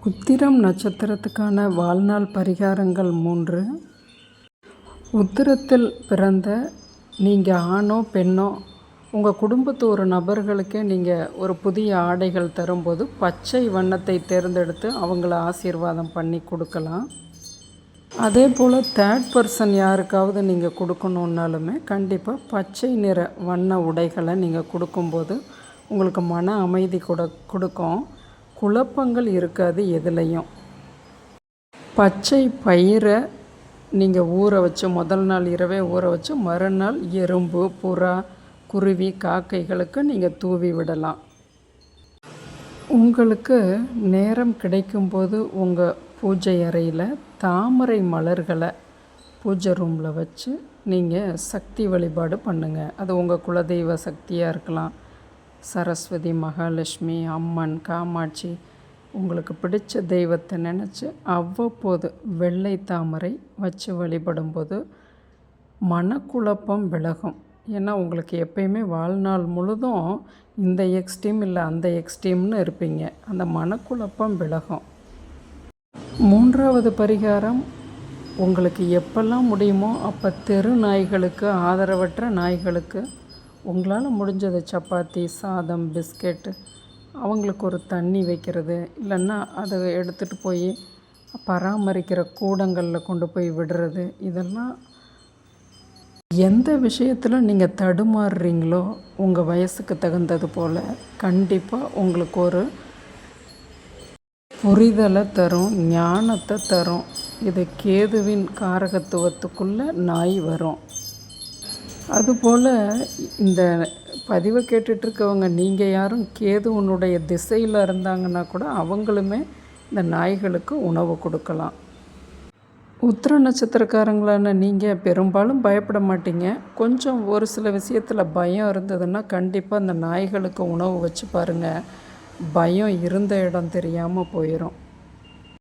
உத்திரம் நட்சத்திரத்துக்கான வாழ்நாள் பரிகாரங்கள் 3. உத்திரத்தில் பிறந்த நீங்கள் ஆணோ பெண்ணோ உங்கள் குடும்பத்து ஒரு நபர்களுக்கே நீங்கள் ஒரு புதிய ஆடைகள் தரும்போது பச்சை வண்ணத்தை தேர்ந்தெடுத்து அவங்கள ஆசீர்வாதம் பண்ணி கொடுக்கலாம். அதே போல் தேர்ட் பர்சன் யாருக்காவது நீங்கள் கொடுக்கணுன்னாலுமே கண்டிப்பாக பச்சை நிற வண்ண உடைகளை நீங்கள் கொடுக்கும்போது உங்களுக்கு மன அமைதி கொடுக்கும். குழப்பங்கள் இருக்காது எதுலேயும். பச்சை பயிரை நீங்கள் ஊற வச்சு முதல் நாள் இரவே ஊற வச்சு மறுநாள் எறும்பு, புறா, குருவி, காக்கைகளுக்கு நீங்கள் தூவி விடலாம். உங்களுக்கு நேரம் கிடைக்கும்போது உங்கள் பூஜை அறையில் தாமரை மலர்களை பூஜை ரூமில் வச்சு நீங்கள் சக்தி வழிபாடு பண்ணுங்கள். அது உங்கள் குலதெய்வ சக்தியாக இருக்கலாம், சரஸ்வதி, மகாலட்சுமி, அம்மன், காமாட்சி, உங்களுக்கு பிடிச்ச தெய்வத்தை நினச்சி அவ்வப்போது வெள்ளை தாமரை வச்சு வழிபடும்போது மனக்குழப்பம் விலகும். ஏன்னா உங்களுக்கு எப்பயுமே வாழ்நாள் முழுதும் இந்த எக்ஸ்ட்ரீம் இல்லை அந்த எக்ஸ்ட்ரீம்னு இருப்பீங்க. அந்த மனக்குழப்பம் விலகும். 3வது பரிகாரம், உங்களுக்கு எப்பெல்லாம் முடியுமோ அப்போ தெரு நாய்களுக்கு, ஆதரவற்ற நாய்களுக்கு உங்களால் முடிஞ்சது சப்பாத்தி, சாதம், பிஸ்கெட்டு, அவங்களுக்கு ஒரு தண்ணி வைக்கிறது, இல்லைன்னா அதை எடுத்துகிட்டு போய் பராமரிக்கிற கூடங்களில் கொண்டு போய் விடுறது. இதெல்லாம் எந்த விஷயத்தில் நீங்கள் தடுமாறுறீங்களோ உங்கள் வயசுக்கு தகுந்தது போல் கண்டிப்பாக உங்களுக்கு ஒரு புரிதலை தரும், ஞானத்தை தரும். இது கேதுவின் காரகத்துவத்துக்குள்ளே நாய் வரும். அதுபோல் இந்த பதிவை கேட்டுட்ருக்கவங்க நீங்கள் யாரும் கேதுவனுடைய திசையில் இருந்தாங்கன்னா கூட அவங்களுமே இந்த நாய்களுக்கு உணவு கொடுக்கலாம். உத்திர நட்சத்திரக்காரங்களான நீங்கள் பெரும்பாலும் பயப்பட மாட்டீங்க. கொஞ்சம் ஒரு சில விஷயத்தில் பயம் இருந்ததுன்னா கண்டிப்பாக இந்த நாய்களுக்கு உணவு வச்சு பாருங்கள். பயம் இருந்த இடம் தெரியாமல் போயிடும்.